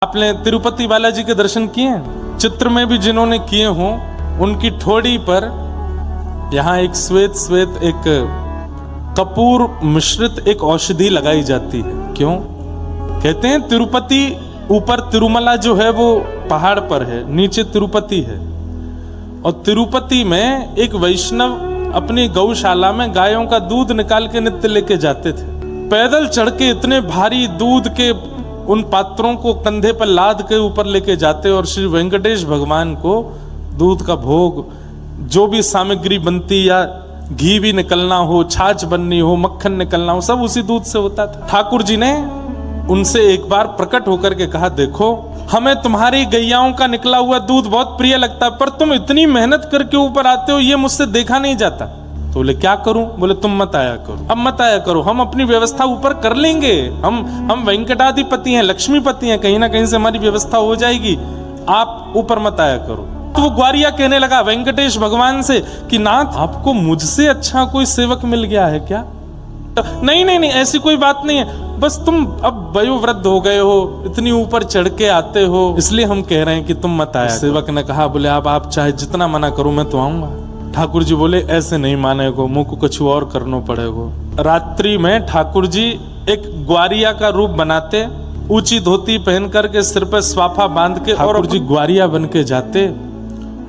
आपने तिरुपति बालाजी के दर्शन किए हैं? चित्र में भी जिन्होंने किए हों उनकी ठोड़ी पर यहाँ एक श्वेत श्वेत एक कपूर मिश्रित एक औषधि लगाई जाती है। क्यों? कहते हैं तिरुपति ऊपर तिरुमला जो है वो पहाड़ पर है, नीचे तिरुपति है। और तिरुपति में एक वैष्णव अपनी गौशाला में गायों का दूध निकाल के नित्य लेके जाते थे। पैदल चढ़ के इतने भारी दूध के उन पात्रों को कंधे पर लाद के ऊपर लेके जाते और श्री वेंकटेश भगवान को दूध का भोग, जो भी सामग्री बनती या घी भी निकलना हो, छाछ बननी हो, मक्खन निकलना हो, सब उसी दूध से होता था। ठाकुर जी ने उनसे एक बार प्रकट होकर के कहा, देखो हमें तुम्हारी गैयाओं का निकला हुआ दूध बहुत प्रिय लगता है, पर तुम इतनी मेहनत करके ऊपर आते हो, ये मुझसे देखा नहीं जाता। तो बोले क्या करूं? बोले तुम मत आया करो, अब मत आया करो, हम अपनी व्यवस्था ऊपर कर लेंगे। हम वेंकटाधिपति हैं, लक्ष्मीपति हैं, कहीं ना कहीं से हमारी व्यवस्था हो जाएगी, आप ऊपर मत आया करो। तो वो ग्वारिया कहने लगा वेंकटेश भगवान से कि नाथ, आपको मुझसे अच्छा कोई सेवक मिल गया है क्या? नहीं नहीं नहीं, ऐसी कोई बात नहीं है, बस तुम अब वयोवृद्ध हो गए हो, इतनी ऊपर चढ़ के आते हो, इसलिए हम कह रहे हैं कि तुम मत आया। सेवक ने कहा, बोले अब आप चाहे जितना मना करो मैं तो आऊंगा। ठाकुर जी बोले ऐसे नहीं मानेगो, मुंह को कुछ और करना पड़ेगा। रात्रि में ठाकुर जी एक ग्वारिया का रूप बनाते, ऊंची धोती पहन करके सिर पे स्वाफा बांध के ठाकुर जी ग्वारिया बन के जाते।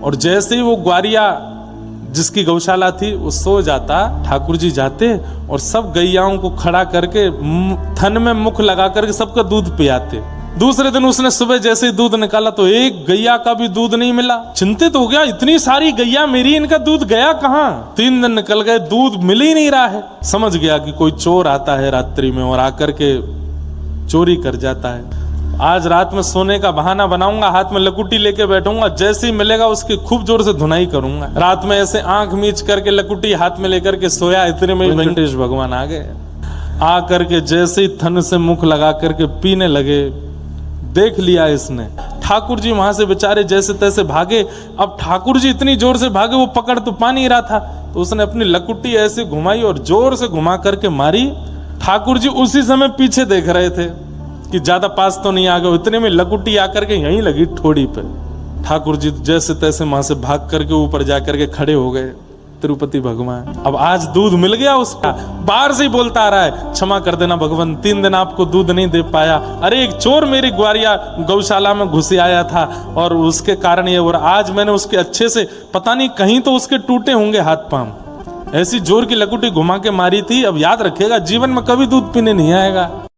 और जैसे ही वो ग्वारिया जिसकी गौशाला थी वो सो जाता, ठाकुर जी जाते और सब गैयाओं को खड़ा करके थन में मुख लगा करके सबका दूध पियाते। दूसरे दिन उसने सुबह जैसे ही दूध निकाला तो एक गैया का भी दूध नहीं मिला। चिंतित हो गया, इतनी सारी गैया मेरी, इनका दूध गया कहाँ? 3 दिन निकल गए, दूध मिल ही नहीं रहा है। समझ गया कि कोई चोर आता है रात्रि में और आकर के चोरी कर जाता है। आज रात में सोने का बहाना बनाऊंगा, हाथ में लकुटी लेके बैठूंगा, जैसे ही मिलेगा उसकी खूब जोर से धुनाई करूंगा। रात में ऐसे आंख मीच करके लकुटी हाथ में लेकर के सोया, इतने में वेंकटेश भगवान आ गए। आ करके जैसे ही थन से मुख लगा करके पीने लगे, देख लिया इसने। ठाकुर जी वहां से बेचारे जैसे तैसे भागे। अब ठाकुर जी इतनी जोर से भागे, वो पकड़ तो पा नहीं रहा था, तो उसने अपनी लकुटी ऐसे घुमाई और जोर से घुमा करके मारी। ठाकुर जी उसी समय पीछे देख रहे थे कि ज्यादा पास तो नहीं आ गए, इतने में लकुटी आकर के यहीं लगी ठोड़ी पे। ठाकुर जी जैसे तैसे वहां से भाग करके ऊपर जाकर के खड़े हो गए तिरुपति भगवान। अब आज दूध मिल गया उसका, बाहर से ही बोलता आ रहा है, क्षमा कर देना भगवान, 3 दिन आपको दूध नहीं दे पाया। अरे एक चोर मेरी ग्वारिया गौशाला में घुस आया था और उसके कारण ये, और आज मैंने उसके अच्छे से, पता नहीं कहीं तो उसके टूटे होंगे हाथ पांव, ऐसी जोर की लकुटी घुमा के मारी थी। अब याद रखेगा, जीवन में कभी दूध पीने नहीं आएगा।